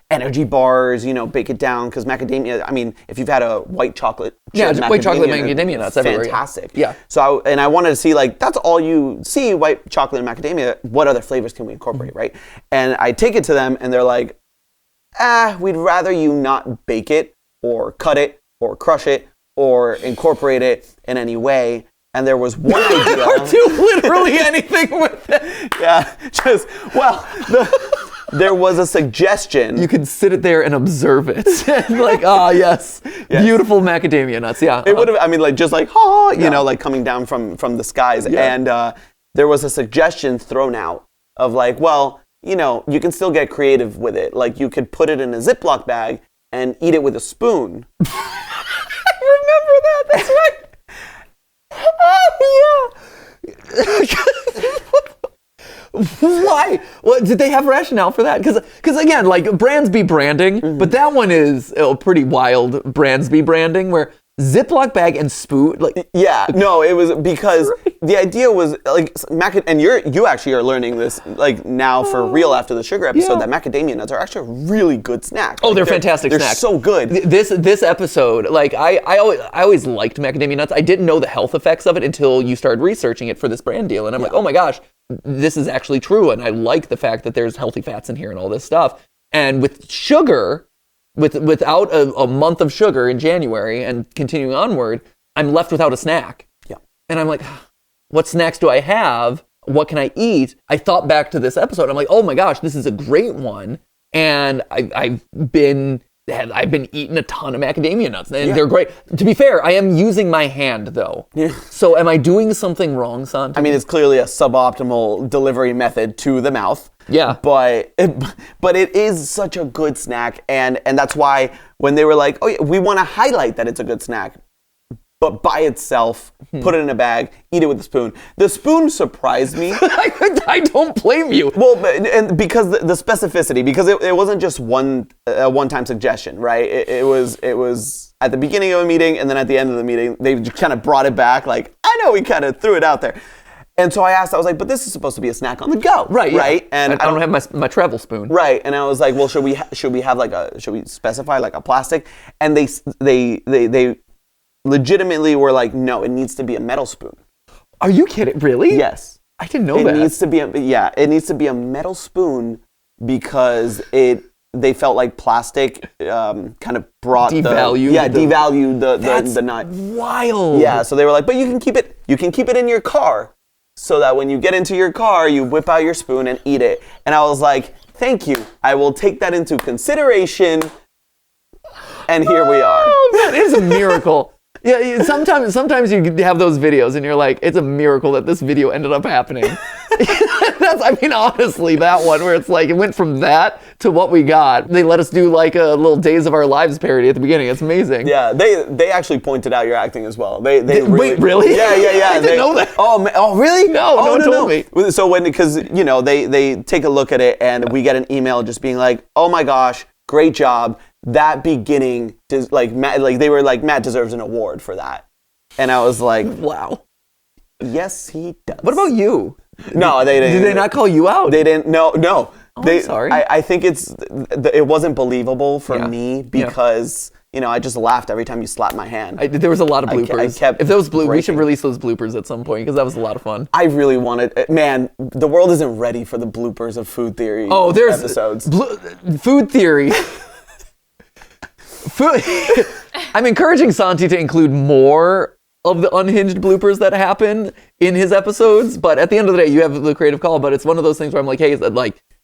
energy bars, bake it down, because macadamia, I mean, if you've had a white chocolate chip white chocolate macadamia nuts everywhere. Fantastic. Yeah. So I wanted to see, like, that's all you see, white chocolate and macadamia, what other flavors can we incorporate, right? And I take it to them, and they're like, we'd rather you not bake it or cut it or crush it or incorporate it in any way. And there was one idea. Or do literally anything with it. Yeah, just, well, there was a suggestion. You could sit it there and observe it. Like, yes, beautiful macadamia nuts. Yeah. It would have, I mean, like, just like, you know, like coming down from the skies. Yeah. And there was a suggestion thrown out of like, well, you know, you can still get creative with it. Like, you could put it in a Ziploc bag and eat it with a spoon. I remember that. That's right. Oh, yeah. Why? Well, did they have rationale for that? Because again, like brands be branding, but that one is pretty wild brands be branding where Ziploc bag and spoon, like yeah, no, it was because the idea was like and you actually are learning this like now for real after the sugar episode that macadamia nuts are actually a really good snack. Oh, like, they're fantastic snacks. They're so good. This episode, like I always liked macadamia nuts. I didn't know the health effects of it until you started researching it for this brand deal, and I'm like, oh my gosh, this is actually true, and I like the fact that there's healthy fats in here and all this stuff. And with sugar. Without a month of sugar in January and continuing onward, I'm left without a snack. Yeah. And I'm like, what snacks do I have? What can I eat? I thought back to this episode. I'm like, oh my gosh, this is a great one. And I've been eating a ton of macadamia nuts, and they're great. To be fair, I am using my hand though. Yeah. So am I doing something wrong, Santi? I mean, it's clearly a suboptimal delivery method to the mouth. Yeah. But it is such a good snack, and that's why when they were like, oh yeah, we want to highlight that it's a good snack, but by itself, put it in a bag, eat it with a spoon. The spoon surprised me. I don't blame you. Well, and because the specificity, because it wasn't just one-time suggestion, right? It was at the beginning of a meeting, and then at the end of the meeting, they just kind of brought it back. Like, I know we kind of threw it out there. And so I asked, I was like, but this is supposed to be a snack on the go, right? Right? And I don't have my travel spoon, right? And I was like, well, should we specify like a plastic? And they legitimately were like, no, it needs to be a metal spoon. Are you kidding? Really? Yes. I didn't know that. It needs to be a metal spoon because they felt like plastic kind of brought devalued the nut. Wild. Yeah, so they were like, but you can keep it in your car. So that when you get into your car, you whip out your spoon and eat it. And I was like, thank you. I will take that into consideration. And here we are. Oh, that is a miracle. Yeah, sometimes you have those videos and you're like, it's a miracle that this video ended up happening. Honestly, that one where it's like, it went from that to what we got. They let us do like a little Days of Our Lives parody at the beginning. It's amazing. Yeah, they actually pointed out your acting as well. They wait, really? Yeah. I didn't know that. Oh, really? No, one told me. So because they take a look at it and we get an email just being like, oh my gosh, great job. That beginning, they were like, Matt deserves an award for that. And I was like, wow. Yes, he does. What about you? No, they didn't. Did they not call you out? They didn't. No. Oh, I'm sorry. I think it wasn't believable for me because I just laughed every time you slapped my hand. There was a lot of bloopers. If those we should release those bloopers at some point because that was a lot of fun. I really wanted. Man, the world isn't ready for the bloopers of Food Theory. Oh, there's episodes. Food Theory. I'm encouraging Santi to include more of the unhinged bloopers that happen in his episodes, but at the end of the day, you have the creative call. But it's one of those things where I'm like, hey,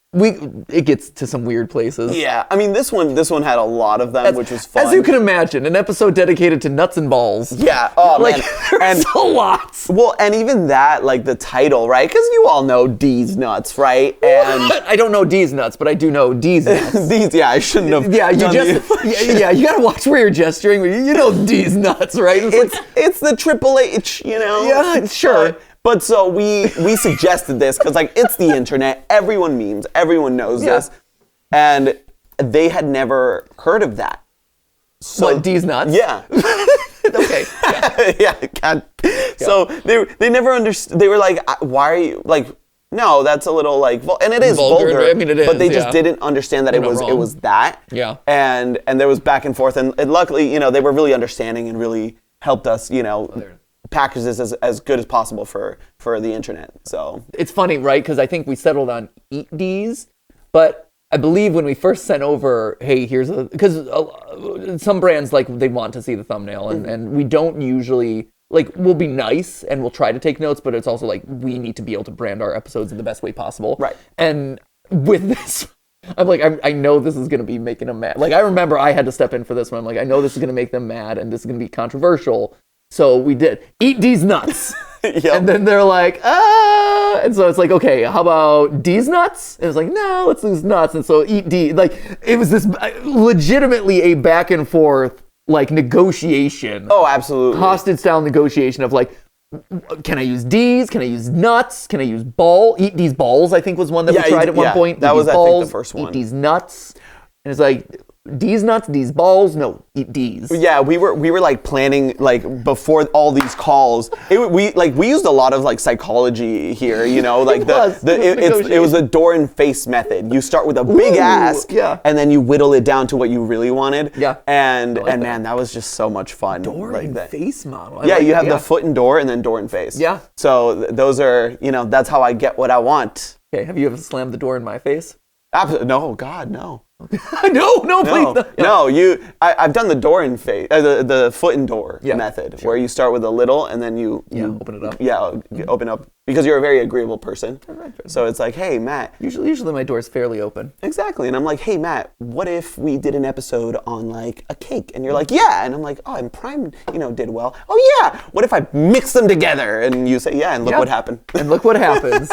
it gets to some weird places. Yeah, I mean, this one had a lot of them, which was fun. As you can imagine, an episode dedicated to nuts and balls. Yeah, oh man, there's a lot. Well, and even that, like the title, right? Because you all know D's nuts, right? And I don't know D's nuts, but I do know D's nuts. D's, yeah, I shouldn't have. Yeah, you gotta watch where you're gesturing. You know D's nuts, right? It's the Triple H, Yeah, sure. But so we suggested this because it's the internet. Everyone memes. Everyone knows this. And they had never heard of that. So, what, D's nuts? Yeah. Okay. Yeah. God. So they never understood. They were like, why are you no, that's a little and it is vulgar. I mean, it is. But they just didn't understand that it was that. Yeah. And there was back and forth. And luckily, they were really understanding and really helped us, package this as good as possible for the internet. So it's funny, right? Because I think we settled on Eat D's, but I believe when we first sent over, hey, because some brands they want to see the thumbnail, and we don't usually we'll be nice and we'll try to take notes, but it's also we need to be able to brand our episodes in the best way possible. Right. And with this. I'm like, I know this is going to be making them mad. Like, I remember I had to step in for this one. I'm like, I know this is going to make them mad and this is going to be controversial. So we did. Eat these nuts. Yep. And then they're like, ah. And so it's like, okay, how about these nuts? And it was like, no, let's lose nuts. And so eat D. Like, it was this legitimately a back and forth, like, negotiation. Oh, absolutely. Hostage-style negotiation of, like, can I use D's? Can I use nuts? Can I use Eat these balls, I think was one that we tried at one point. That was, I think, the first one. Eat these nuts. And it's like, D's nuts, D's balls, no, eat D's. Yeah, we were like planning like before all these calls. We used a lot of like psychology here, you know, like it was a door and face method. You start with a big ask, and then you whittle it down to what you really wanted. Yeah, and man, that was just so much fun. Door like and that. Face model. You have the foot and door, and then door and face. Yeah. So those are, you know, that's how I get what I want. Okay, have you ever slammed the door in my face? Absolutely. No, God, no. no, please. No, I've done the door and face, the foot and door method, where you start with a little and then you open it up. Yeah, open up because you're a very agreeable person. So it's like, hey, Matt. Usually my door's fairly open. Exactly, and I'm like, hey, Matt, what if we did an episode on like a cake? And you're like, yeah, and I'm like, oh, and Prime, you know, did well. Oh yeah, what if I mix them together? And you say, yeah, and look what happened. And look what happens.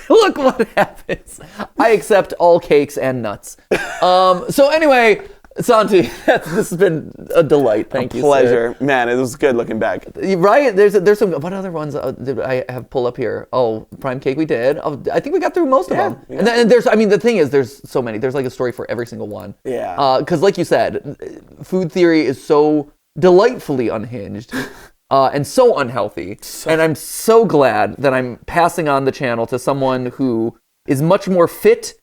Look what happens. I accept all cakes and nuts. So anyway, Santi, this has been a delight. Thank you, pleasure. Man, it was good looking back. Right? There's some. What other ones did I have pull up here? Oh, prime cake we did. I think we got through most of them. Yeah. And there's, I mean, the thing is, there's so many. There's like a story for every single one. Yeah. Because like you said, food theory is so delightfully unhinged. And so unhealthy. And I'm so glad that I'm passing on the channel to someone who is much more fit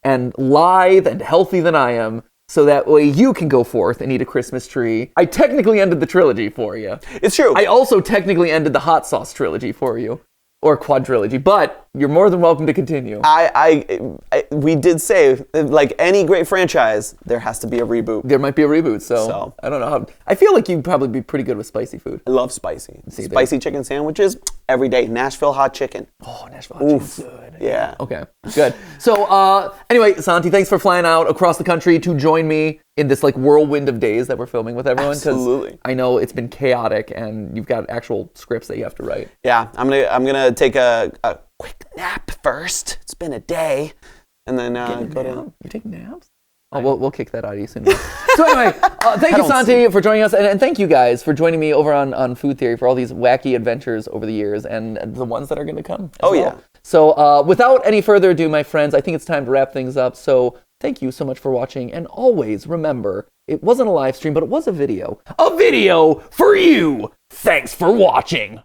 and lithe and healthy than I am, so that way you can go forth and eat a Christmas tree. I technically ended the trilogy for you. It's true. I also technically ended the hot sauce trilogy for you. Or quadrilogy, but you're more than welcome to continue. We did say, like any great franchise, there has to be a reboot. There might be a reboot, so I don't know how. I feel like you'd probably be pretty good with spicy food. I love spicy. Spicy chicken sandwiches every day. Nashville hot chicken. Oh, Nashville hot chicken's good. Yeah. Okay, good. So anyway, Santi, thanks for flying out across the country to join me in this like whirlwind of days that we're filming with everyone. Absolutely. I know it's been chaotic and you've got actual scripts that you have to write. Yeah, I'm gonna take a quick nap first. It's been a day, and then go to. You take naps? Oh, we'll kick that out of you soon. So anyway, thank you, Santi, for joining us, and thank you guys for joining me over on Food Theory for all these wacky adventures over the years and the ones that are going to come. Yeah. So without any further ado, my friends, I think it's time to wrap things up. So thank you so much for watching, and always remember, it wasn't a live stream, but it was a video. A video for you! Thanks for watching!